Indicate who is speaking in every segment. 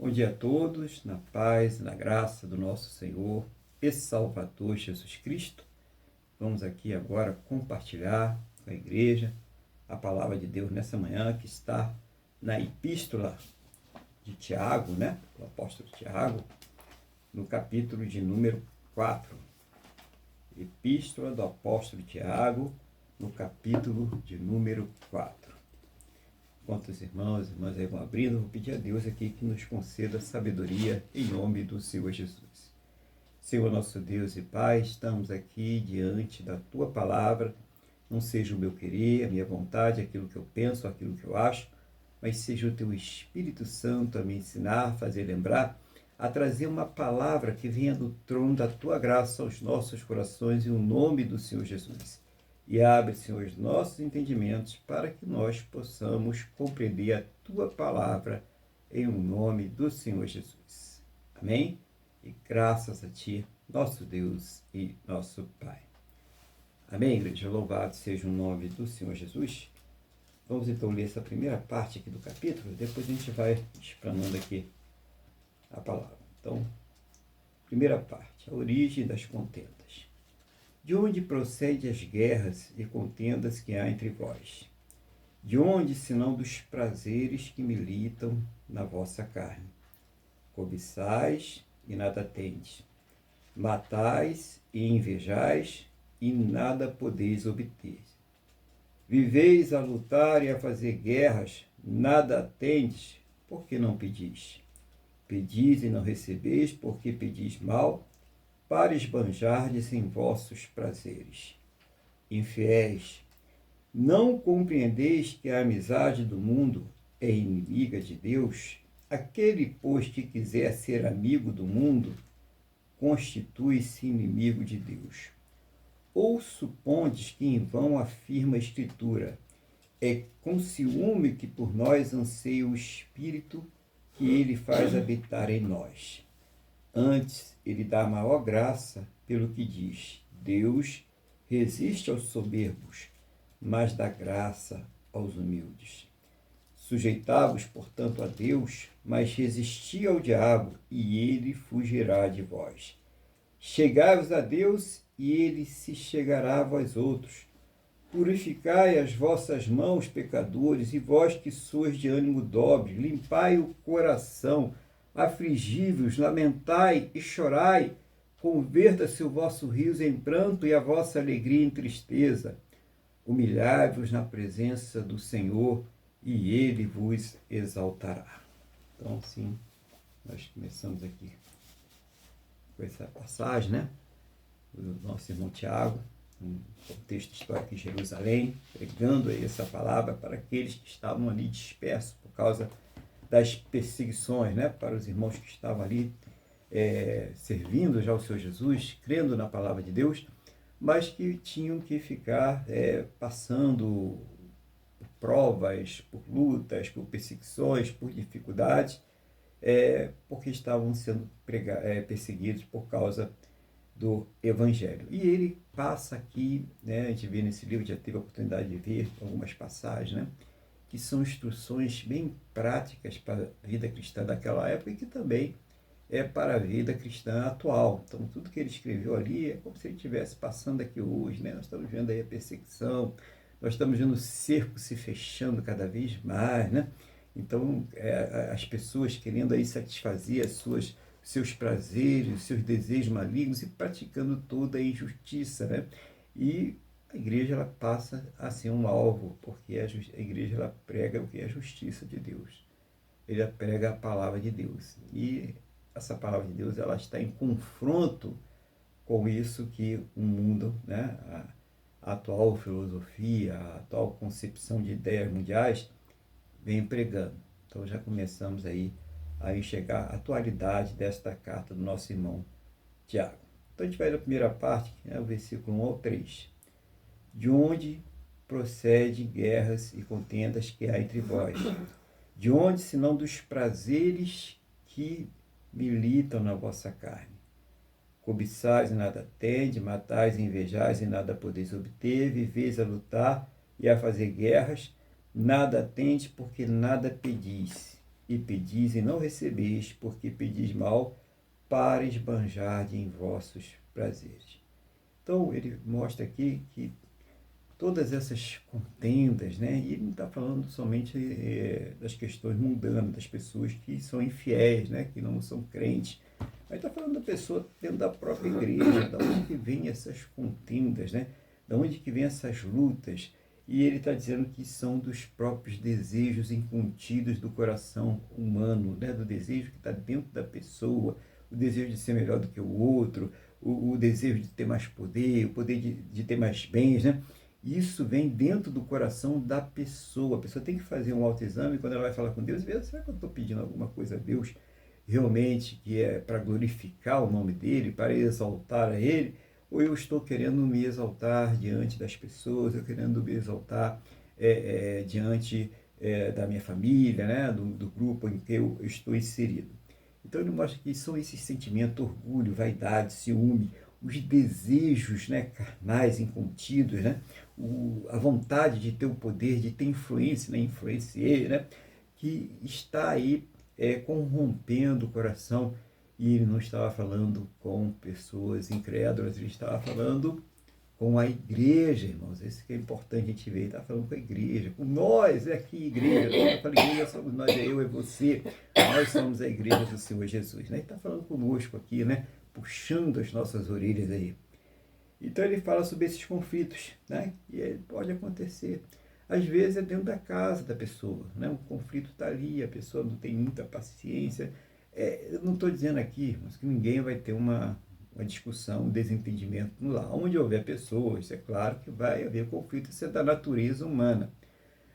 Speaker 1: Bom dia a todos, na paz e na graça do nosso Senhor e Salvador Jesus Cristo. Vamos aqui agora compartilhar com a igreja a palavra de Deus nessa manhã, que está na epístola de Tiago, o apóstolo Tiago, no capítulo de número 4. Epístola do apóstolo Tiago, no capítulo de número 4. Enquanto os irmãos e irmãs aí vão abrindo, vou pedir a Deus aqui que nos conceda sabedoria em nome do Senhor Jesus. Senhor nosso Deus e Pai, estamos aqui diante da Tua palavra. Não seja o meu querer, a minha vontade, aquilo que eu penso, aquilo que eu acho, mas seja o Teu Espírito Santo a me ensinar, a fazer lembrar, a trazer uma palavra que venha do trono da Tua graça aos nossos corações em nome do Senhor Jesus. E abre, Senhor, os nossos entendimentos para que nós possamos compreender a Tua palavra em nome do Senhor Jesus. Amém? E graças a Ti, nosso Deus e nosso Pai. Amém, igreja? Louvado seja o nome do Senhor Jesus. Vamos então ler essa primeira parte aqui do capítulo, depois a gente vai explanando aqui a palavra. Então, primeira parte, a origem das contendas. De onde procedem as guerras e contendas que há entre vós? De onde, senão dos prazeres que militam na vossa carne? Cobiçais e nada tendes. Matais e invejais e nada podeis obter. Viveis a lutar e a fazer guerras, nada tendes, porque não pedis? Pedis e não recebeis, porque pedis mal, para esbanjardes em vossos prazeres. Infiéis, não compreendeis que a amizade do mundo é inimiga de Deus? Aquele, pois, que quiser ser amigo do mundo, constitui-se inimigo de Deus. Ou supondes que em vão afirma a Escritura, é com ciúme que por nós anseia o Espírito que ele faz habitar em nós. Antes, ele dá maior graça pelo que diz, Deus resiste aos soberbos, mas dá graça aos humildes. Sujeitai-vos, portanto, a Deus, mas resisti ao diabo, e ele fugirá de vós. Chegai-vos a Deus, e ele se chegará a vós outros. Purificai as vossas mãos, pecadores, e vós que sois de ânimo dobre, limpai o coração, afligi-vos, lamentai e chorai, converta-se o vosso riso em pranto e a vossa alegria em tristeza. Humilhai-vos na presença do Senhor, e ele vos exaltará. Então, assim, nós começamos aqui com essa passagem, do nosso irmão Tiago, um contexto histórico em Jerusalém, pregando aí essa palavra para aqueles que estavam ali dispersos por causa das perseguições, para os irmãos que estavam ali servindo já ao Senhor Jesus, crendo na palavra de Deus, mas que tinham que ficar passando por provas, por lutas, por perseguições, por dificuldades, porque estavam sendo perseguidos por causa do Evangelho. E ele passa aqui, a gente vê nesse livro, já teve a oportunidade de ver algumas passagens, que são instruções bem práticas para a vida cristã daquela época e que também é para a vida cristã atual. Então, tudo que ele escreveu ali é como se ele estivesse passando aqui hoje, Nós estamos vendo aí a perseguição, nós estamos vendo o cerco se fechando cada vez mais, Então, as pessoas querendo aí satisfazer seus prazeres, seus desejos malignos e praticando toda a injustiça, E a igreja ela passa a ser um alvo, porque a igreja ela prega o que é a justiça de Deus. Ela prega a palavra de Deus. E essa palavra de Deus ela está em confronto com isso que o mundo, a atual filosofia, a atual concepção de ideias mundiais vem pregando. Então já começamos aí a enxergar a atualidade desta carta do nosso irmão Tiago. Então a gente vai na primeira parte, o versículo 1 ao 3. De onde procedem guerras e contendas que há entre vós? De onde, senão dos prazeres que militam na vossa carne? Cobiçais e nada tendes, matais e invejais e nada podeis obter, viveis a lutar e a fazer guerras, nada tendes porque nada pedis. e pedis e não recebeis, porque pedis mal, para esbanjar em vossos prazeres. Então, ele mostra aqui que todas essas contendas, né? E ele não está falando somente das questões mundanas, das pessoas que são infiéis, né? Que não são crentes, mas está falando da pessoa dentro da própria igreja, da onde que vem essas contendas, né? Da onde que vem essas lutas. E ele está dizendo que são dos próprios desejos incontidos do coração humano, né? Do desejo que está dentro da pessoa, o desejo de ser melhor do que o outro, o desejo de ter mais poder, o poder de ter mais bens, né? Isso vem dentro do coração da pessoa. A pessoa tem que fazer um autoexame quando ela vai falar com Deus, ver, será que eu estou pedindo alguma coisa a Deus realmente que é para glorificar o nome dele, para exaltar a ele, ou eu estou querendo me exaltar diante das pessoas, eu querendo me exaltar diante da minha família, né, do grupo em que eu estou inserido. Então ele mostra que são esses sentimentos, orgulho, vaidade, ciúme, os desejos, né, carnais, incontidos, né, a vontade de ter o poder, de ter influência, né, influenciar, né, que está aí corrompendo o coração. E ele não estava falando com pessoas incrédulas, ele estava falando com a igreja, irmãos. Isso que é importante a gente ver. Ele está falando com a igreja, com nós aqui, igreja. Quando eu falo igreja, somos nós, é eu, é você. Nós somos a igreja do Senhor Jesus, né? Ele está falando conosco aqui, né? Puxando as nossas orelhas aí. Então ele fala sobre esses conflitos, né? E ele pode acontecer. Às vezes é dentro da casa da pessoa, né? O conflito está ali, a pessoa não tem muita paciência. Eu não estou dizendo aqui, mas que ninguém vai ter uma discussão, um desentendimento no lar. Onde houver pessoas, é claro que vai haver conflito, isso é da natureza humana.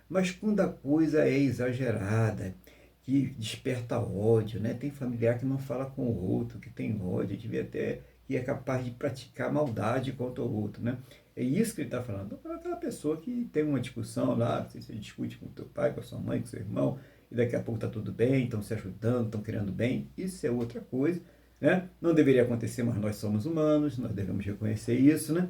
Speaker 1: Mas quando a coisa é exagerada, que desperta ódio, né? Tem familiar que não fala com o outro, que tem ódio, devia até que é capaz de praticar maldade contra o outro, né? É isso que ele está falando. Então, aquela pessoa que tem uma discussão lá, não sei se você discute com o teu pai, com a sua mãe, com o seu irmão, e daqui a pouco está tudo bem, estão se ajudando, estão querendo bem, isso é outra coisa, né? Não deveria acontecer, mas nós somos humanos, nós devemos reconhecer isso, né?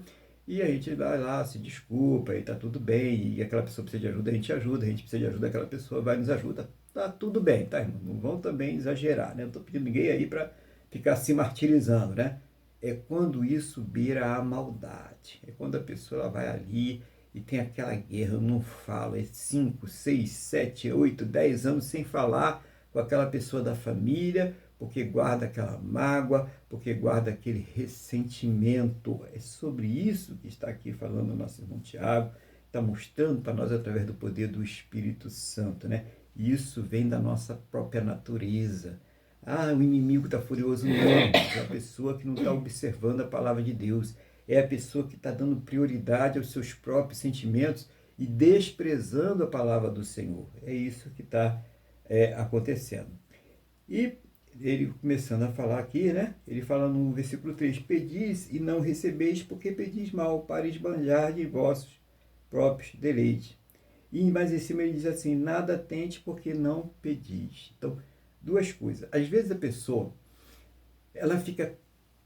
Speaker 1: E a gente vai lá, se desculpa, e está tudo bem, e aquela pessoa precisa de ajuda, a gente ajuda, a gente precisa de ajuda, aquela pessoa vai e nos ajuda, tá tudo bem, tá, irmão? Não vão também exagerar, né? Não estou pedindo ninguém aí para ficar se martirizando, né? É quando isso beira a maldade, é quando a pessoa ela vai ali e tem aquela guerra, eu não falo, é 5, 6, 7, 8, 10 anos sem falar com aquela pessoa da família, porque guarda aquela mágoa, porque guarda aquele ressentimento. É sobre isso que está aqui falando o nosso irmão Tiago, está mostrando para nós através do poder do Espírito Santo, né? E isso vem da nossa própria natureza. Ah, o inimigo está furioso. Não, é a pessoa que não está observando a palavra de Deus. É a pessoa que está dando prioridade aos seus próprios sentimentos e desprezando a palavra do Senhor. É isso que está acontecendo. E ele começando a falar aqui, né? Ele fala no versículo 3, pedis e não recebeis, porque pedis mal, para esbanjar de vossos próprios deleites. E mais em cima ele diz assim, nada tente porque não pedis. Então, duas coisas. Às vezes a pessoa, ela fica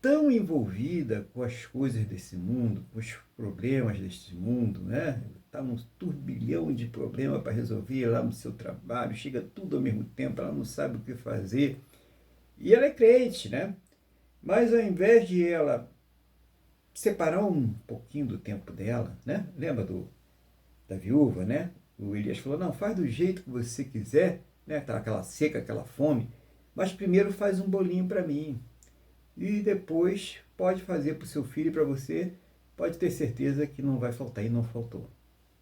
Speaker 1: tão envolvida com as coisas desse mundo, com os problemas deste mundo, né? Está num turbilhão de problemas para resolver lá no seu trabalho, chega tudo ao mesmo tempo, ela não sabe o que fazer. E ela é crente, né? Mas ao invés de ela separar um pouquinho do tempo dela, né? Lembra da viúva, né? O Elias falou, não, faz do jeito que você quiser, né? Tá aquela seca, aquela fome, mas primeiro faz um bolinho para mim. E depois pode fazer para o seu filho e para você, pode ter certeza que não vai faltar, e não faltou.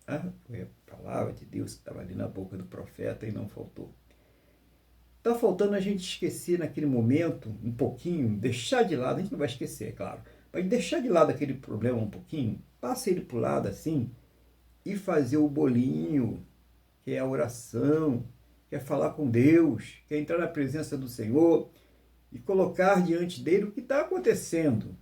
Speaker 1: Ah, foi a palavra de Deus que estava ali na boca do profeta e não faltou. Está faltando a gente esquecer naquele momento, um pouquinho, deixar de lado, a gente não vai esquecer, é claro, mas deixar de lado aquele problema um pouquinho, passa ele para o lado assim, e fazer o bolinho, que é a oração, que é falar com Deus, que é entrar na presença do Senhor, e colocar diante dele o que está acontecendo.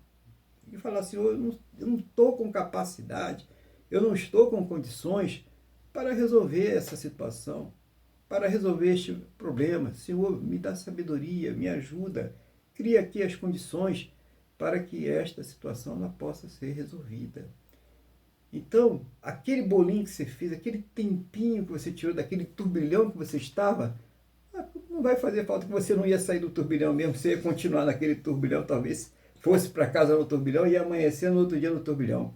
Speaker 1: E falar, Senhor, eu não estou com capacidade, eu não estou com condições para resolver essa situação, para resolver este problema. Senhor, me dá sabedoria, me ajuda, cria aqui as condições para que esta situação ela possa ser resolvida. Então, aquele bolinho que você fez, aquele tempinho que você tirou daquele turbilhão que você estava, não vai fazer falta, que você não ia sair do turbilhão mesmo, você ia continuar naquele turbilhão, talvez fosse para casa no turbilhão e ia amanhecer no outro dia no turbilhão.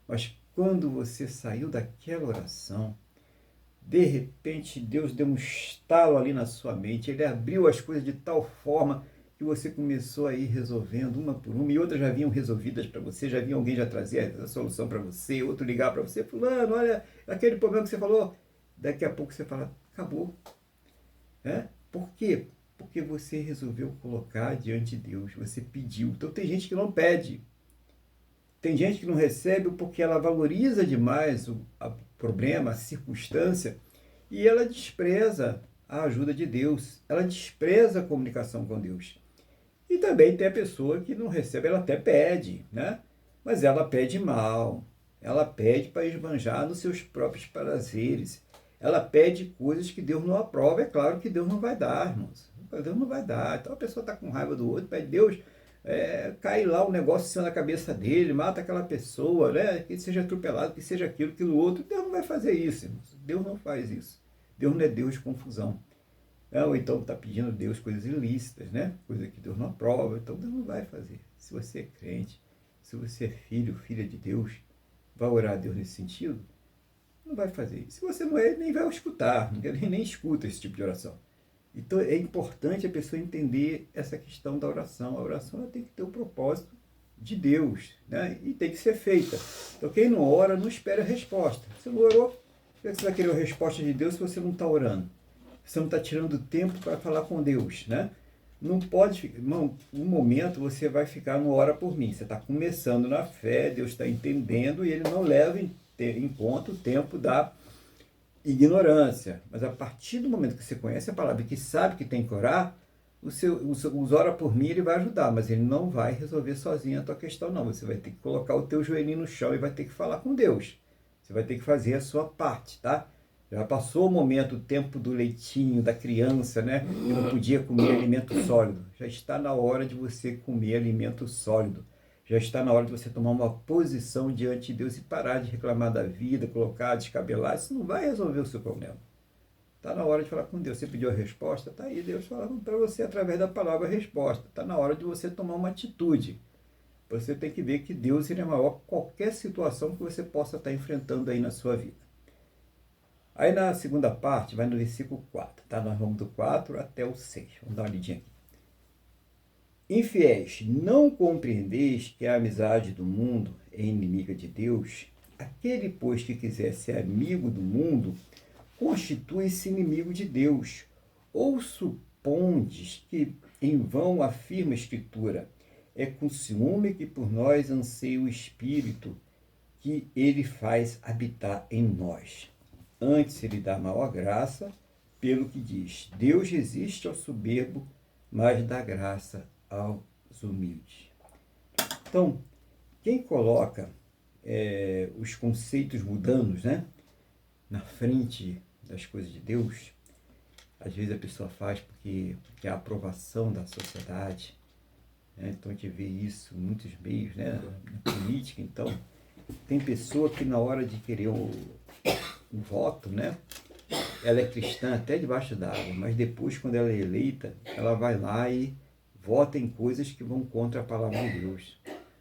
Speaker 1: Mas quando você saiu daquela oração, de repente Deus deu um estalo ali na sua mente, Ele abriu as coisas de tal forma que você começou a ir resolvendo uma por uma, e outras já vinham resolvidas para você, já vinha alguém já trazer a solução para você, outro ligar para você, fulano, olha, aquele problema que você falou, daqui a pouco você fala, acabou. Por quê? Porque você resolveu colocar diante de Deus, você pediu. Então tem gente que não pede, tem gente que não recebe porque ela valoriza demais o problema, a circunstância, e ela despreza a ajuda de Deus, ela despreza a comunicação com Deus. E também tem a pessoa que não recebe, ela até pede, né? Mas ela pede mal, ela pede para esbanjar nos seus próprios prazeres, ela pede coisas que Deus não aprova. É claro que Deus não vai dar, irmãos. Deus não vai dar. Então a pessoa está com raiva do outro, pede Deus, cai lá um negócio em cima da cabeça dele, mata aquela pessoa, né? Que seja atropelado, que seja aquilo, aquilo outro. Deus não vai fazer isso, irmãos. Deus não faz isso. Deus não é Deus de confusão. Ou então está pedindo a Deus coisas ilícitas, né? Coisa que Deus não aprova. Então Deus não vai fazer. Se você é crente, se você é filho, filha de Deus, vai orar a Deus nesse sentido? Não vai fazer isso. Se você não é, nem vai escutar, nem escuta esse tipo de oração. Então é importante a pessoa entender essa questão da oração. A oração ela tem que ter o propósito de Deus, né? E tem que ser feita. Então quem não ora não espera a resposta. Você não orou, por que você vai querer a resposta de Deus se você não está orando? Você não está tirando tempo para falar com Deus, né? Não pode, irmão, um momento você vai ficar no ora por mim. Você está começando na fé, Deus está entendendo e Ele não leva em conta o tempo da ignorância. Mas a partir do momento que você conhece a palavra e que sabe que tem que orar, os ora por mim Ele vai ajudar, mas Ele não vai resolver sozinho a tua questão, não. Você vai ter que colocar o teu joelhinho no chão e vai ter que falar com Deus. Você vai ter que fazer a sua parte, tá? Já passou o momento, o tempo do leitinho, da criança, né? Que não podia comer alimento sólido. Já está na hora de você comer alimento sólido. Já está na hora de você tomar uma posição diante de Deus e parar de reclamar da vida, colocar, descabelar. Isso não vai resolver o seu problema. Está na hora de falar com Deus. Você pediu a resposta? Está aí Deus falando para você através da palavra a resposta. Está na hora de você tomar uma atitude. Você tem que ver que Deus ele é maior que qualquer situação que você possa estar enfrentando aí na sua vida. Aí na segunda parte, vai no versículo 4, tá? Nós vamos do 4 até o 6. Vamos dar uma lidinha aqui. Infiéis, não compreendeis que a amizade do mundo é inimiga de Deus? Aquele, pois, que quiser ser amigo do mundo, constitui-se inimigo de Deus. Ou supondes que em vão afirma a Escritura, é com ciúme que por nós anseia o Espírito, que ele faz habitar em nós. Antes ele dá maior graça, pelo que diz, Deus resiste ao soberbo, mas dá graça aos humildes. Então, quem coloca os conceitos mundanos, né, na frente das coisas de Deus, às vezes a pessoa faz porque quer a aprovação da sociedade, né? Então a gente vê isso em muitos meios, né, na política. Então, tem pessoa que na hora de querer um voto, né? Ela é cristã até debaixo d'água, mas depois, quando ela é eleita, ela vai lá e vota em coisas que vão contra a palavra de Deus.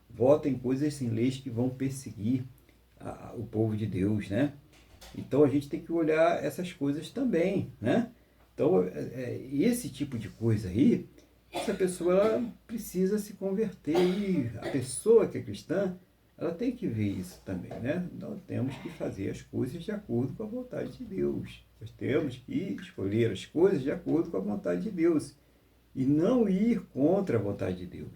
Speaker 1: Vota em coisas em leis que vão perseguir o povo de Deus, né? Então a gente tem que olhar essas coisas também, né? Então, esse tipo de coisa aí, essa pessoa ela precisa se converter e a pessoa que é cristã, ela tem que ver isso também, né? Nós temos que fazer as coisas de acordo com a vontade de Deus. Nós temos que escolher as coisas de acordo com a vontade de Deus. E não ir contra a vontade de Deus.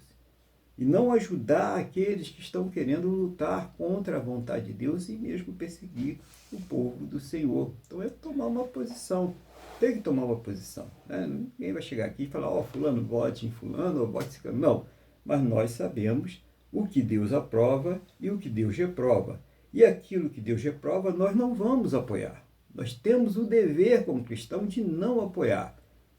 Speaker 1: E não ajudar aqueles que estão querendo lutar contra a vontade de Deus e mesmo perseguir o povo do Senhor. Então é tomar uma posição. Tem que tomar uma posição, né? Ninguém vai chegar aqui e falar, fulano, vote em fulano, ou vote em fulano. Não. Mas nós sabemos o que Deus aprova e o que Deus reprova. E aquilo que Deus reprova, nós não vamos apoiar. Nós temos o dever, como cristão, de não apoiar.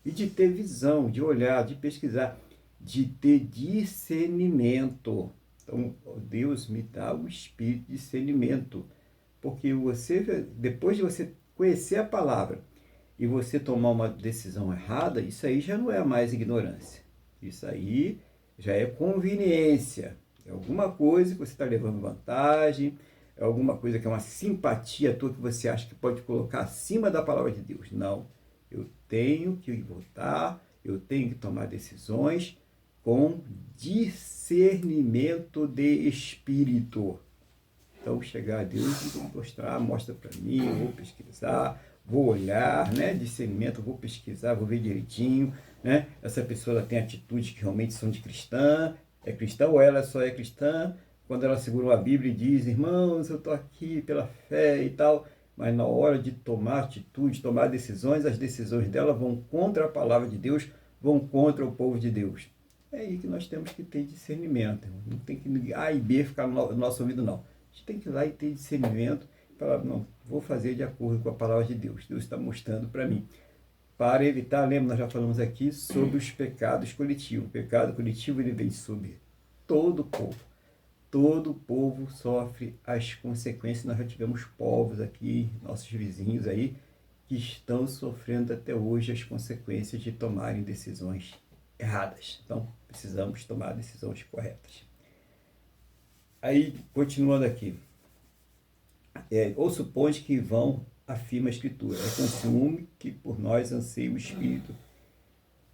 Speaker 1: E de ter visão, de olhar, de pesquisar, de ter discernimento. Então, Deus me dá o espírito de discernimento. Porque você, depois de você conhecer a palavra e você tomar uma decisão errada, isso aí já não é mais ignorância. Isso aí já é conveniência. É alguma coisa que você está levando vantagem, é alguma coisa que é uma simpatia tua que você acha que pode colocar acima da palavra de Deus. Não. Eu tenho que votar, eu tenho que tomar decisões com discernimento de espírito. Então, chegar a Deus e mostrar, mostra para mim, eu vou pesquisar, vou olhar, né? Discernimento, vou pesquisar, vou ver direitinho, né? Essa pessoa ela tem atitudes que realmente são de cristã, é cristã ou ela só é cristã, quando ela segura a Bíblia e diz, irmãos, eu estou aqui pela fé e tal, mas na hora de tomar atitude, tomar decisões, as decisões dela vão contra a palavra de Deus, vão contra o povo de Deus. É aí que nós temos que ter discernimento, irmão. Não tem que A e B ficar no nosso ouvido, não. A gente tem que ir lá e ter discernimento e falar, não, vou fazer de acordo com a palavra de Deus. Deus está mostrando para mim. Para evitar, lembra, nós já falamos aqui sobre os pecados coletivos. O pecado coletivo ele vem sobre todo o povo. Todo o povo sofre as consequências. Nós já tivemos povos aqui, nossos vizinhos aí, que estão sofrendo até hoje as consequências de tomarem decisões erradas. Então, precisamos tomar decisões corretas. Aí, continuando aqui, ou supões que vão, afirma a Escritura, é consumo que por nós anseia o Espírito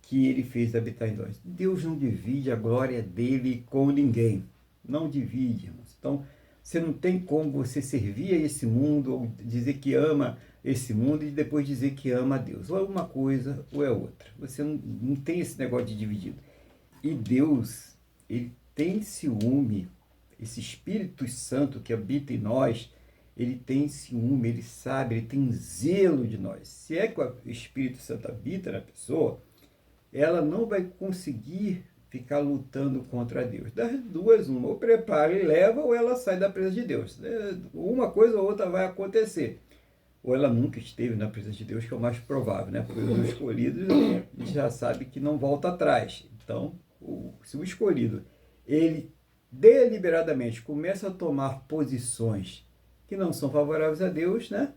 Speaker 1: que ele fez habitar em nós. Deus não divide a glória dele com ninguém. Não divide, irmãos. Então, você não tem como você servir a esse mundo, ou dizer que ama esse mundo e depois dizer que ama a Deus. Ou é uma coisa ou é outra. Você não tem esse negócio de dividido. E Deus, ele tem ciúme. Esse Espírito Santo que habita em nós, ele tem ciúme, ele sabe, ele tem zelo de nós. Se é que o Espírito Santo habita na pessoa, ela não vai conseguir ficar lutando contra Deus. Das duas, uma, ou prepara e leva, ou ela sai da presença de Deus. Uma coisa ou outra vai acontecer. Ou ela nunca esteve na presença de Deus, que é o mais provável, né? Porque os escolhidos, a gente já sabe que não volta atrás. Então, se o escolhido, ele deliberadamente começa a tomar posições que não são favoráveis a Deus, né?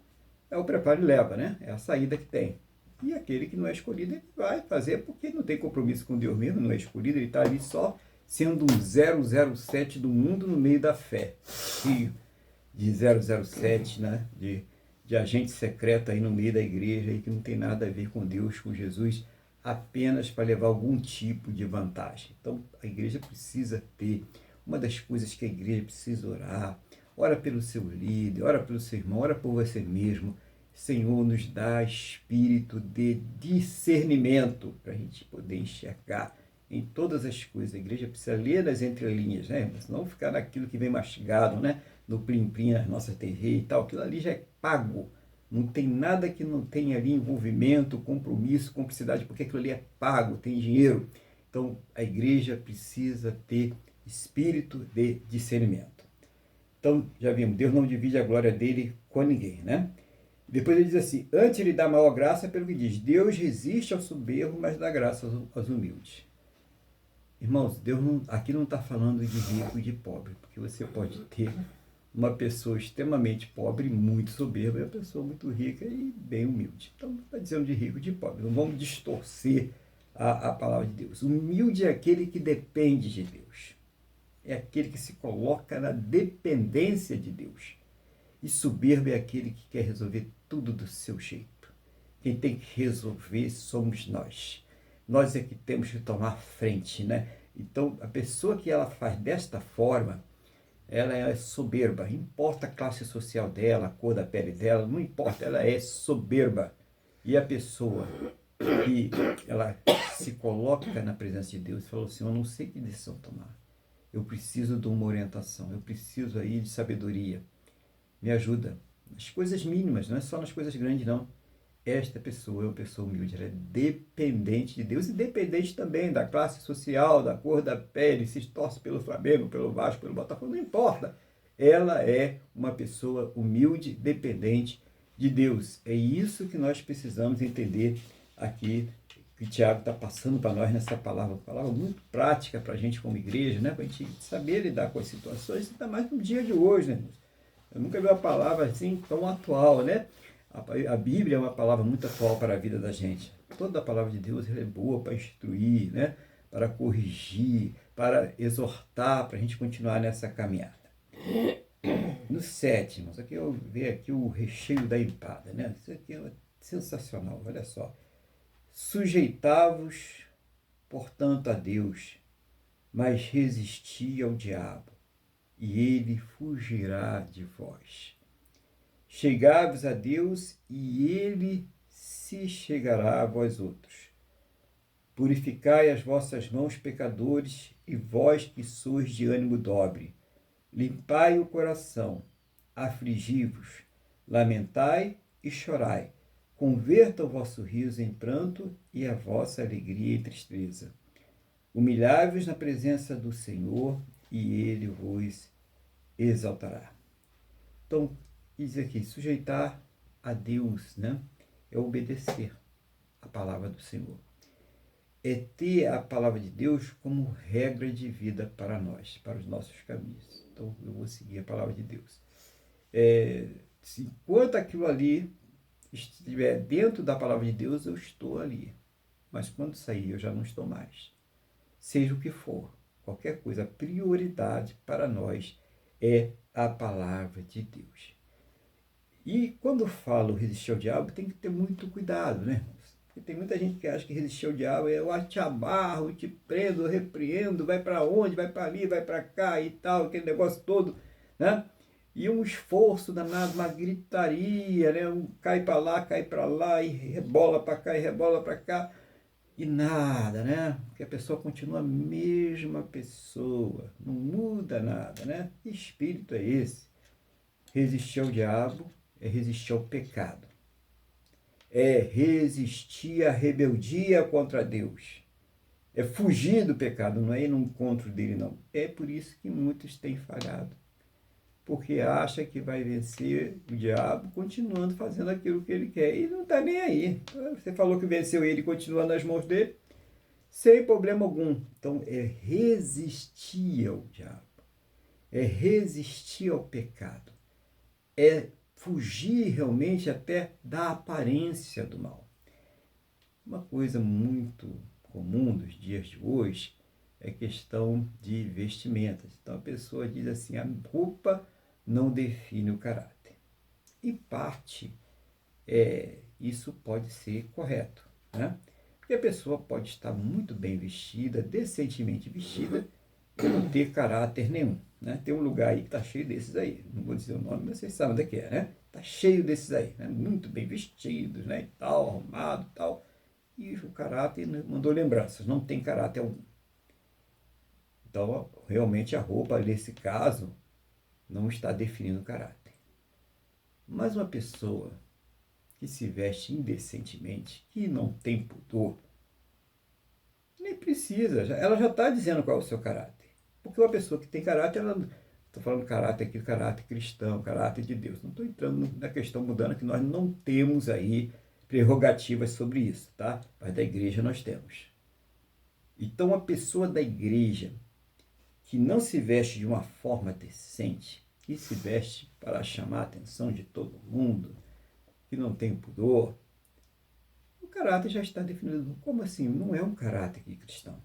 Speaker 1: É o preparo e leva, né? É a saída que tem. E aquele que não é escolhido, ele vai fazer porque não tem compromisso com Deus mesmo, não é escolhido, ele está ali só sendo um 007 do mundo no meio da fé. Cheio de 007, né? De agente secreto aí no meio da igreja, aí, que não tem nada a ver com Deus, com Jesus, apenas para levar algum tipo de vantagem. Então, a igreja precisa ter, uma das coisas que a igreja precisa orar, ora pelo seu líder, ora pelo seu irmão, ora por você mesmo. Senhor, nos dá espírito de discernimento para a gente poder enxergar em todas as coisas. A igreja precisa ler nas entrelinhas, né? Mas não ficar naquilo que vem mastigado, né? No plim-plim, na nossa TV e tal. Aquilo ali já é pago. Não tem nada que não tenha ali envolvimento, compromisso, cumplicidade, porque aquilo ali é pago, tem dinheiro. Então, a igreja precisa ter espírito de discernimento. Então, já vimos, Deus não divide a glória dele com ninguém, né? Depois ele diz assim, antes ele dá maior graça pelo que diz, Deus resiste ao soberbo, mas dá graça aos humildes. Irmãos, Deus aqui não está falando de rico e de pobre, porque você pode ter uma pessoa extremamente pobre, muito soberba, e uma pessoa muito rica e bem humilde. Então, não está dizendo de rico e de pobre, não vamos distorcer a palavra de Deus. Humilde é aquele que depende de Deus, é aquele que se coloca na dependência de Deus. E soberbo é aquele que quer resolver tudo do seu jeito. Quem tem que resolver somos nós. Nós é que temos que tomar frente, né? Então, a pessoa que ela faz desta forma, ela é soberba. Não importa a classe social dela, a cor da pele dela, não importa, ela é soberba. E a pessoa que ela se coloca na presença de Deus e fala assim, eu não sei que decisão tomar. Eu preciso de uma orientação, eu preciso aí de sabedoria. Me ajuda. Nas coisas mínimas, não é só nas coisas grandes, não. Esta pessoa é uma pessoa humilde, ela é dependente de Deus e dependente também da classe social, da cor da pele, se torce pelo Flamengo, pelo Vasco, pelo Botafogo, não importa. Ela é uma pessoa humilde, dependente de Deus. É isso que nós precisamos entender aqui, que o Tiago está passando para nós nessa palavra. Uma palavra muito prática para a gente como igreja, né? Para a gente saber lidar com as situações, ainda mais no dia de hoje, né? Eu nunca vi uma palavra assim tão atual, né? A Bíblia é uma palavra muito atual para a vida da gente. Toda a palavra de Deus ela é boa para instruir, né? Para corrigir, para exortar, para a gente continuar nessa caminhada. No sétimo, aqui eu vejo aqui o recheio da empada, né? Isso aqui é sensacional, olha só. Sujeitavos, portanto, a Deus, mas resisti ao diabo, e ele fugirá de vós. Chegai-vos a Deus, e ele se chegará a vós outros. Purificai as vossas mãos, pecadores, e vós que sois de ânimo dobre. Limpai o coração, afligi-vos, lamentai e chorai. Converta o vosso riso em pranto e a vossa alegria em tristeza. Humilhai-vos na presença do Senhor, e ele vos exaltará. Então, diz aqui, sujeitar a Deus, né? É obedecer a palavra do Senhor. É ter a palavra de Deus como regra de vida para nós, para os nossos caminhos. Então, eu vou seguir a palavra de Deus. Enquanto aquilo ali estiver dentro da palavra de Deus, eu estou ali. Mas quando sair, eu já não estou mais. Seja o que for, qualquer coisa, a prioridade para nós é a palavra de Deus. E quando falo resistir ao diabo, tem que ter muito cuidado, né? Porque tem muita gente que acha que resistir ao diabo é eu te amarro, te prendo, eu repreendo, vai para onde, vai para ali, vai para cá e tal, aquele negócio todo, né? E um esforço danado, uma gritaria, né? Um cai para lá, e rebola para cá, e rebola para cá, e nada, né? Porque a pessoa continua a mesma pessoa, não muda nada, né? Que espírito é esse? Resistir ao diabo é resistir ao pecado. É resistir à rebeldia contra Deus. É fugir do pecado, não é ir no encontro dele, não. É por isso que muitos têm falhado. Porque acha que vai vencer o diabo continuando fazendo aquilo que ele quer. E não está nem aí. Você falou que venceu ele e continua nas mãos dele, sem problema algum. Então, é resistir ao diabo. É resistir ao pecado. É fugir realmente até da aparência do mal. Uma coisa muito comum nos dias de hoje é questão de vestimentas. Então a pessoa diz assim, a roupa não define o caráter. Em parte, isso pode ser correto, né? Porque a pessoa pode estar muito bem vestida, decentemente vestida, e não ter caráter nenhum. Né? Tem um lugar aí que está cheio desses aí. Não vou dizer o nome, mas vocês sabem onde é que é, né? Está cheio desses aí, né? Muito bem vestidos, né? E tal, arrumado e tal. E o caráter mandou lembranças, não tem caráter algum. Então, realmente a roupa, nesse caso, não está definindo o caráter. Mas uma pessoa que se veste indecentemente, que não tem pudor, nem precisa, ela já está dizendo qual é o seu caráter. Porque uma pessoa que tem caráter, estou falando caráter aqui, caráter cristão, caráter de Deus. Não estou entrando na questão mundana, que nós não temos aí prerrogativas sobre isso, tá? Mas da igreja nós temos. Então, a pessoa da igreja que não se veste de uma forma decente, que se veste para chamar a atenção de todo mundo, que não tem pudor, o caráter já está definido. Como assim? Não é um caráter cristão.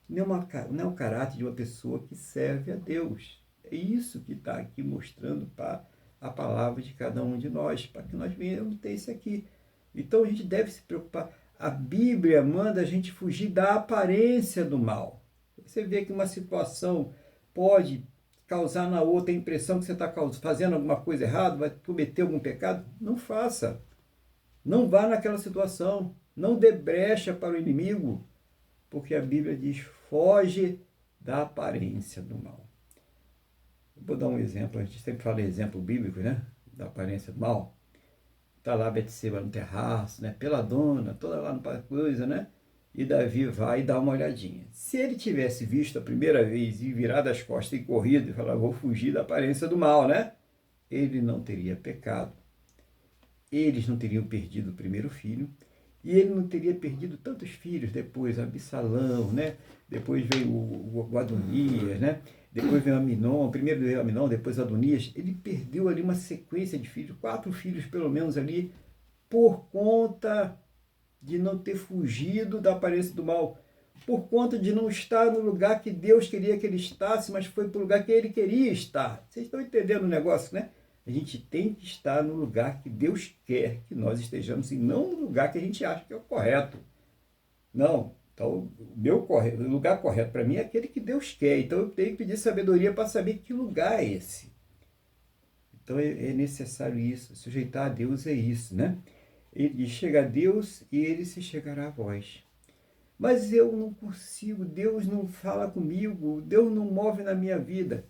Speaker 1: Não é o caráter de uma pessoa que serve a Deus. É isso que está aqui mostrando para a palavra de cada um de nós, para que nós venhamos ter isso aqui. Então a gente deve se preocupar. A Bíblia manda a gente fugir da aparência do mal. Você vê que uma situação pode causar na outra a impressão que você está fazendo alguma coisa errada, vai cometer algum pecado. Não faça. Não vá naquela situação. Não dê brecha para o inimigo. Porque a Bíblia diz, foge da aparência do mal. Vou dar um exemplo, a gente sempre fala exemplo bíblico, né? Da aparência do mal. Está lá Betseba no terraço, né? Peladona, toda lá no coisa, né? E Davi vai e dá uma olhadinha. Se ele tivesse visto a primeira vez e virado as costas e corrido e falar, vou fugir da aparência do mal, né? Ele não teria pecado. Eles não teriam perdido o primeiro filho. E ele não teria perdido tantos filhos depois, Absalão, né? Depois veio o Adonias, né? depois veio Aminon, primeiro veio Aminon, depois Adonias, ele perdeu ali uma sequência de filhos, 4 filhos pelo menos ali, por conta de não ter fugido da aparência do mal, por conta de não estar no lugar que Deus queria que ele estasse, mas foi para o lugar que ele queria estar. Vocês estão entendendo o negócio, né? A gente tem que estar no lugar que Deus quer que nós estejamos e não no lugar que a gente acha que é o correto. Não. Então, o lugar correto para mim é aquele que Deus quer. Então, eu tenho que pedir sabedoria para saber que lugar é esse. Então, é necessário isso. Sujeitar a Deus é isso, né? Ele chega a Deus e ele se chegará a vós. Mas eu não consigo, Deus não fala comigo, Deus não move na minha vida.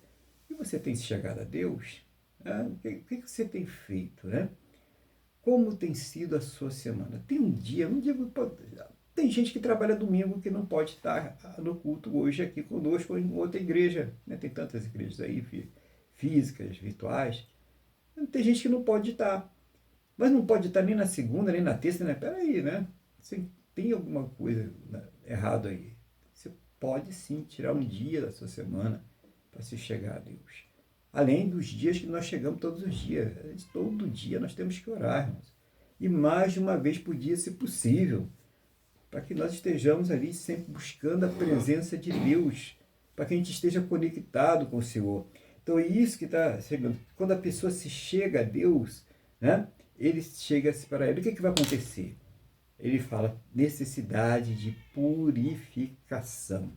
Speaker 1: E você tem se chegado a Deus? O que você tem feito, né? Como tem sido a sua semana? Tem um dia, tem gente que trabalha domingo que não pode estar no culto hoje aqui conosco ou em outra igreja, né? Tem tantas igrejas aí, físicas, virtuais. Tem gente que não pode estar. Mas não pode estar nem na segunda, nem na terça, né? Peraí, né? Você tem alguma coisa errado aí. Você pode sim tirar um dia da sua semana para se chegar a Deus. Além dos dias que nós chegamos todos os dias. Todo dia nós temos que orar, irmãos. E mais de uma vez por dia, se possível, para que nós estejamos ali sempre buscando a presença de Deus, para que a gente esteja conectado com o Senhor. Então é isso que está chegando. Quando a pessoa se chega a Deus, né? Ele chega para ele. O que vai acontecer? Ele fala necessidade de purificação,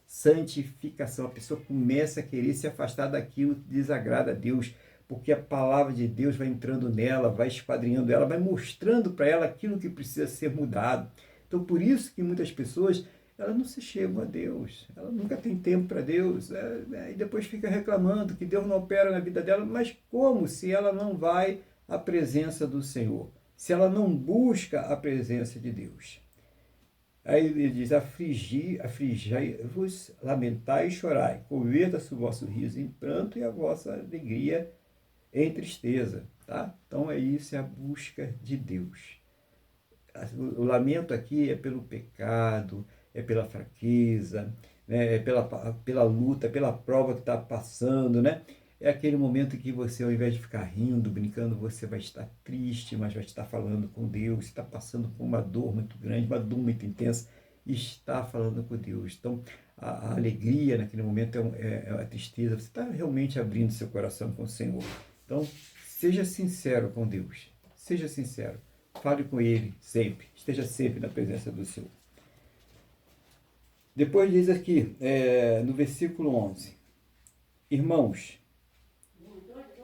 Speaker 1: santificação. A pessoa começa a querer se afastar daquilo que desagrada a Deus, porque a palavra de Deus vai entrando nela, vai esquadrinhando ela, vai mostrando para ela aquilo que precisa ser mudado. Então, por isso que muitas pessoas, elas não se chegam a Deus, ela nunca tem tempo para Deus, e depois fica reclamando que Deus não opera na vida dela, mas como se ela não vai à presença do Senhor? Se ela não busca a presença de Deus. Aí ele diz, afligai-vos, lamentai e chorai, converta-se o vosso riso em pranto e a vossa alegria em tristeza. Tá? Então é isso, é a busca de Deus. O lamento aqui é pelo pecado, é pela fraqueza, né? É pela luta, pela prova que está passando, né? É aquele momento que você, ao invés de ficar rindo, brincando, você vai estar triste, mas vai estar falando com Deus, está passando por uma dor muito grande, uma dor muito intensa, e está falando com Deus. Então, a alegria naquele momento é a tristeza, você está realmente abrindo seu coração com o Senhor. Então, seja sincero com Deus, seja sincero, fale com Ele sempre, esteja sempre na presença do Senhor. Depois diz aqui, no versículo 11, irmãos,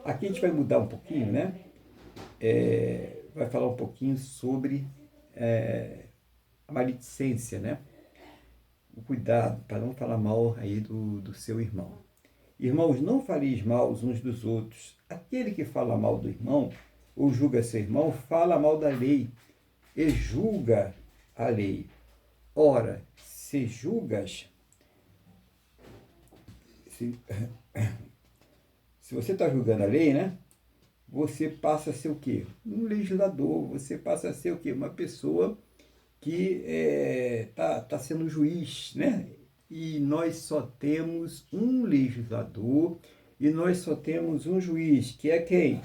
Speaker 1: aqui a gente vai mudar um pouquinho, né? Vai falar um pouquinho sobre a maledicência, né? O cuidado para não falar mal aí do seu irmão. Irmãos, não faleis mal uns dos outros. Aquele que fala mal do irmão ou julga seu irmão, fala mal da lei e julga a lei. Ora, se julgas... Se você está julgando a lei, né? Você passa a ser o quê? Um legislador. Você passa a ser o quê? Uma pessoa que tá sendo juiz, né? E nós só temos um legislador e nós só temos um juiz, que é quem?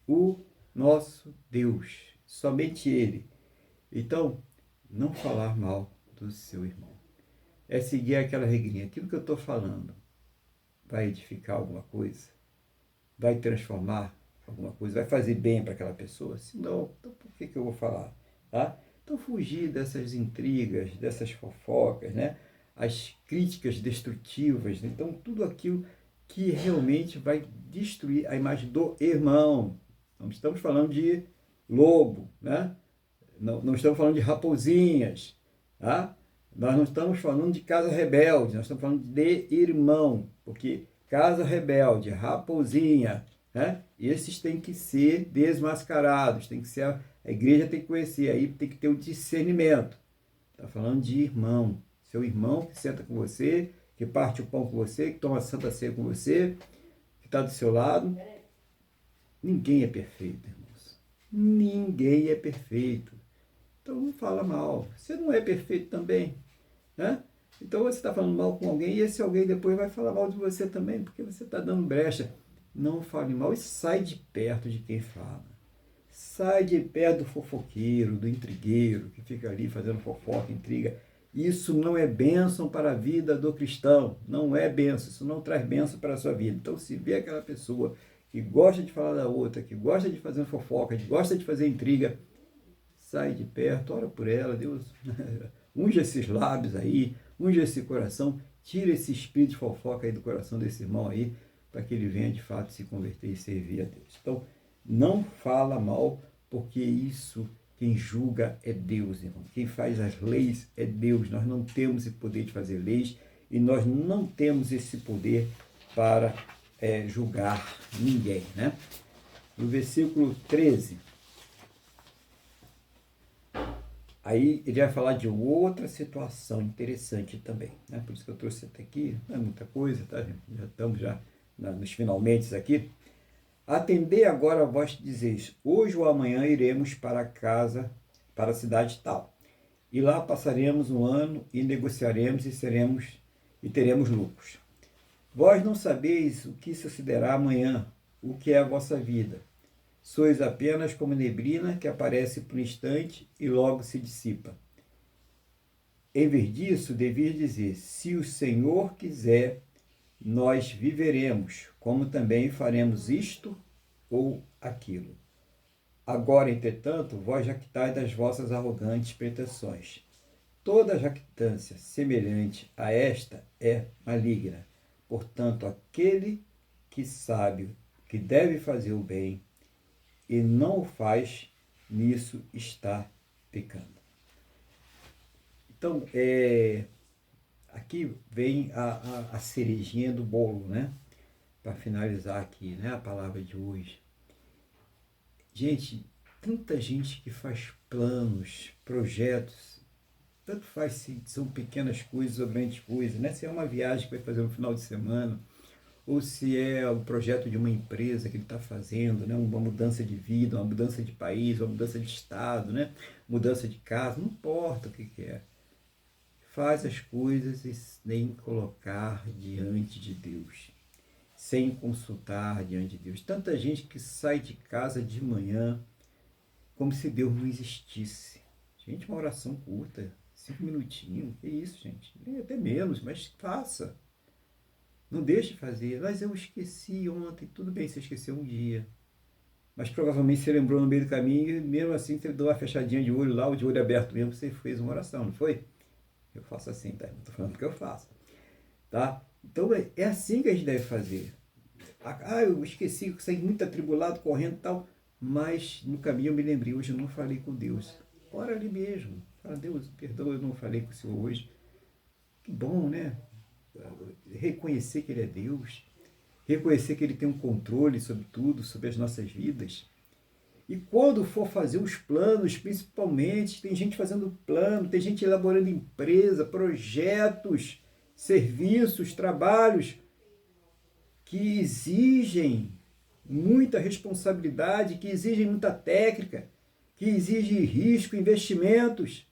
Speaker 1: O nosso Deus. Somente Ele. Então, não falar mal do seu irmão. É seguir aquela regrinha. Aquilo que eu estou falando vai edificar alguma coisa? Vai transformar alguma coisa? Vai fazer bem para aquela pessoa? Se não, então por que eu vou falar? Tá? Então fugir dessas intrigas, dessas fofocas, né? As críticas destrutivas, né? Então tudo aquilo que realmente vai destruir a imagem do irmão. Não estamos falando de lobo, né? Não estamos falando de raposinhas, tá? Nós não estamos falando de casa rebelde, nós estamos falando de irmão, porque casa rebelde, raposinha, né? Esses têm que ser desmascarados, tem que ser a igreja tem que conhecer, aí tem que ter o discernimento. Está falando de irmão, seu irmão que senta com você, que parte o pão com você, que toma a santa ceia com você, que está do seu lado. Ninguém é perfeito, irmãos. Ninguém é perfeito. Então não fala mal. Você não é perfeito também, né? Então você está falando mal com alguém e esse alguém depois vai falar mal de você também, porque você está dando brecha. Não fale mal e sai de perto de quem fala. Sai de perto do fofoqueiro, do intrigueiro, que fica ali fazendo fofoca, intriga. Isso não é bênção para a vida do cristão. Não é bênção. Isso não traz bênção para a sua vida. Então, se vê aquela pessoa que gosta de falar da outra, que gosta de fazer fofoca, que gosta de fazer intriga, sai de perto, ora por ela, Deus. Unge esses lábios aí, unge esse coração, tira esse espírito de fofoca aí do coração desse irmão aí, para que ele venha de fato se converter e servir a Deus. Então, não fala mal, porque isso, quem julga é Deus, irmão. Quem faz as leis é Deus. Nós não temos esse poder de fazer leis e nós não temos esse poder para julgar ninguém, né? No versículo 13, aí ele vai falar de outra situação interessante também, né? Por isso que eu trouxe até aqui, não é muita coisa, tá? Já estamos nos finalmente aqui. Atendei agora a vós que dizeis, hoje ou amanhã iremos para casa, para a cidade tal, e lá passaremos um ano e negociaremos e teremos lucros. Vós não sabeis o que sucederá amanhã, o que é a vossa vida. Sois apenas como neblina que aparece por um instante e logo se dissipa. Em vez disso, devias dizer, se o Senhor quiser, nós viveremos, como também faremos isto ou aquilo. Agora, entretanto, vós jactais das vossas arrogantes pretensões. Toda jactância semelhante a esta é maligna. Portanto, aquele que sabe que deve fazer o bem e não o faz, nisso está pecando. Então, aqui vem a cerejinha do bolo, né? Para finalizar aqui, né? A palavra de hoje. Gente, tanta gente que faz planos, projetos, tanto faz se são pequenas coisas ou grandes coisas, né? Se é uma viagem que vai fazer no final de semana, ou se é o projeto de uma empresa que ele está fazendo, né? Uma mudança de vida, uma mudança de país, uma mudança de estado, né? Mudança de casa, não importa o que é. Faz as coisas sem colocar diante de Deus, sem consultar diante de Deus. Tanta gente que sai de casa de manhã como se Deus não existisse. Gente, uma oração curta, 5 minutinhos, que isso, gente? Até menos, mas faça. Não deixe de fazer. Mas eu esqueci ontem. Tudo bem, você esqueceu um dia. Mas provavelmente você lembrou no meio do caminho e mesmo assim você deu uma fechadinha de olho lá, ou de olho aberto mesmo, você fez uma oração, não foi? Eu faço assim, tá? Não estou falando porque eu faço. Tá? Então é assim que a gente deve fazer. Eu esqueci, eu saí muito atribulado, correndo e tal, mas no caminho eu me lembrei, hoje eu não falei com Deus. Ora ali mesmo. Fala, Deus, perdoa, eu não falei com o Senhor hoje. Que bom, né? Reconhecer que Ele é Deus, reconhecer que Ele tem um controle sobre tudo, sobre as nossas vidas. E quando for fazer os planos, principalmente, tem gente fazendo plano, tem gente elaborando empresa, projetos, serviços, trabalhos que exigem muita responsabilidade, que exigem muita técnica, que exigem risco, investimentos.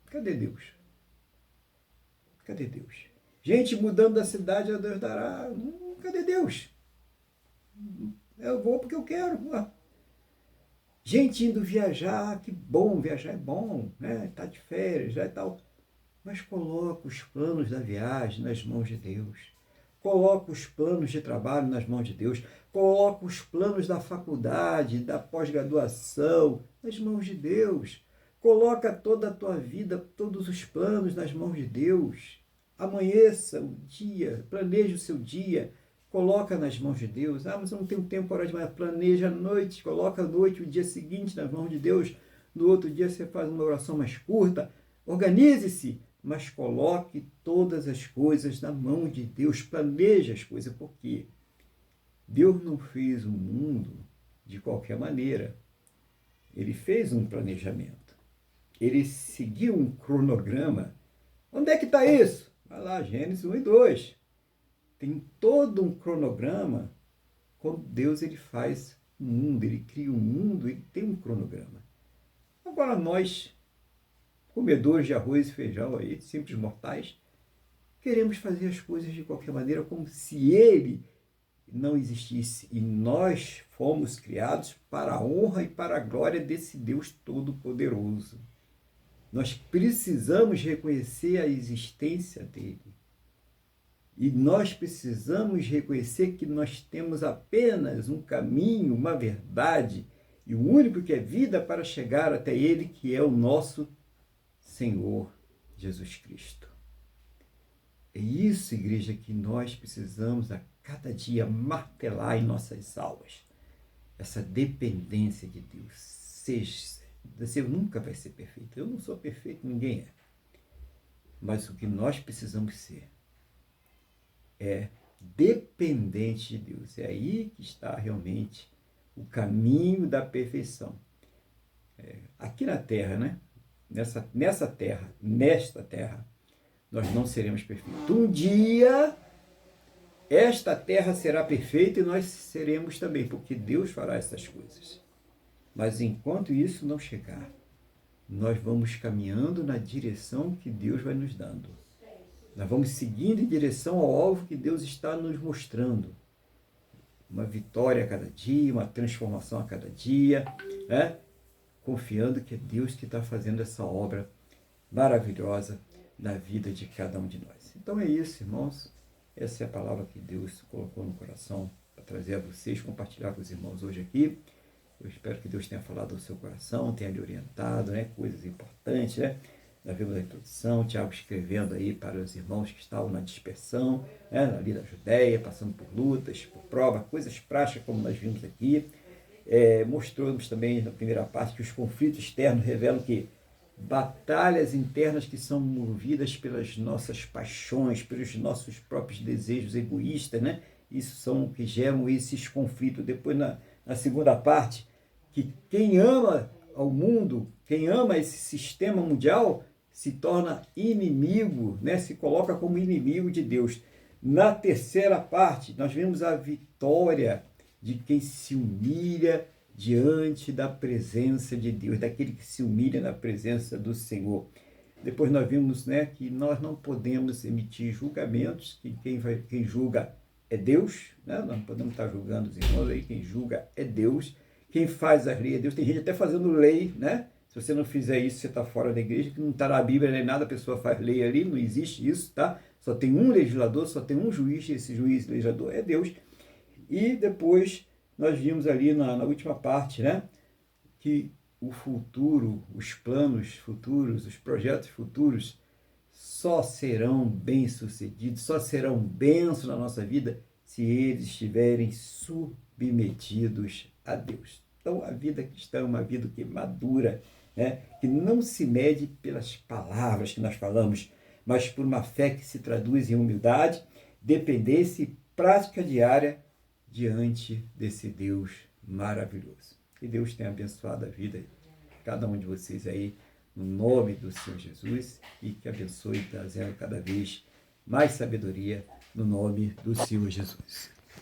Speaker 1: Cadê Deus? Cadê Deus? Gente mudando da cidade a Deus dará. Cadê Deus? Eu vou porque eu quero. Gente indo viajar, que bom, viajar é bom, né? Tá de férias, já e tal. Mas coloca os planos da viagem nas mãos de Deus. Coloca os planos de trabalho nas mãos de Deus. Coloca os planos da faculdade, da pós-graduação nas mãos de Deus. Coloca toda a tua vida, todos os planos nas mãos de Deus. Amanheça o dia, planeje o seu dia, coloca nas mãos de Deus. Mas eu não tenho tempo para de manhã. Planeja a noite, coloca a noite, o dia seguinte nas mãos de Deus. No outro dia você faz uma oração mais curta. Organize-se, mas coloque todas as coisas na mão de Deus. Planeje as coisas, porque Deus não fez o mundo de qualquer maneira. Ele fez um planejamento. Ele seguiu um cronograma. Onde é que está isso? Vai lá, Gênesis 1 e 2. Tem todo um cronograma. Quando Deus ele faz o mundo, ele cria o mundo, ele tem um cronograma. Agora nós comedores de arroz e feijão aí, simples mortais, queremos fazer as coisas de qualquer maneira, como se ele não existisse. E nós fomos criados para a honra e para a glória desse Deus Todo-Poderoso. Nós precisamos reconhecer a existência dele. E nós precisamos reconhecer que nós temos apenas um caminho, uma verdade, e o único que é vida para chegar até ele, que é o nosso Senhor Jesus Cristo. É isso, igreja, que nós precisamos a cada dia martelar em nossas almas. Essa dependência de Deus. Você nunca vai ser perfeito. Eu não sou perfeito, ninguém é. Mas o que nós precisamos ser é dependente de Deus. É aí que está realmente o caminho da perfeição. Aqui na Terra, né? Nesta Terra, nós não seremos perfeitos. Um dia, esta Terra será perfeita e nós seremos também, porque Deus fará essas coisas. Mas enquanto isso não chegar, nós vamos caminhando na direção que Deus vai nos dando. Nós vamos seguindo em direção ao alvo que Deus está nos mostrando. Uma vitória a cada dia, uma transformação a cada dia, né? Confiando que é Deus que está fazendo essa obra maravilhosa na vida de cada um de nós. Então é isso, irmãos. Essa é a palavra que Deus colocou no coração para trazer a vocês, compartilhar com os irmãos hoje aqui. Eu espero que Deus tenha falado ao seu coração, tenha lhe orientado, né? Coisas importantes, né? Nós vimos a introdução, Tiago escrevendo aí para os irmãos que estavam na dispersão, né? Ali da Judéia, passando por lutas, por provas, coisas práticas, como nós vimos aqui. Mostrou-nos também na primeira parte que os conflitos externos revelam que batalhas internas que são movidas pelas nossas paixões, pelos nossos próprios desejos egoístas, né? Isso são o que geram esses conflitos. Depois, na segunda parte, que quem ama ao mundo, quem ama esse sistema mundial, se torna inimigo, né? Se coloca como inimigo de Deus. Na terceira parte, nós vemos a vitória de quem se humilha diante da presença de Deus, daquele que se humilha na presença do Senhor. Depois nós vimos, né, que nós não podemos emitir julgamentos, que quem julga é Deus, né? Nós não podemos estar julgando os irmãos aí, quem julga é Deus, quem faz as leis é Deus. Tem gente até fazendo lei, né? Se você não fizer isso, você está fora da igreja, que não está na Bíblia nem nada, a pessoa faz lei ali, não existe isso, tá? Só tem um legislador, só tem um juiz, e esse juiz legislador é Deus. E depois nós vimos ali na última parte, né, que o futuro, os planos futuros, os projetos futuros só serão bem-sucedidos, só serão bênçãos na nossa vida se eles estiverem submetidos a Deus. Então a vida cristã é uma vida que madura, né, que não se mede pelas palavras que nós falamos, mas por uma fé que se traduz em humildade, dependência e prática diária diante desse Deus maravilhoso. Que Deus tenha abençoado a vida de cada um de vocês aí, no nome do Senhor Jesus, e que abençoe, trazendo cada vez mais sabedoria no nome do Senhor Jesus.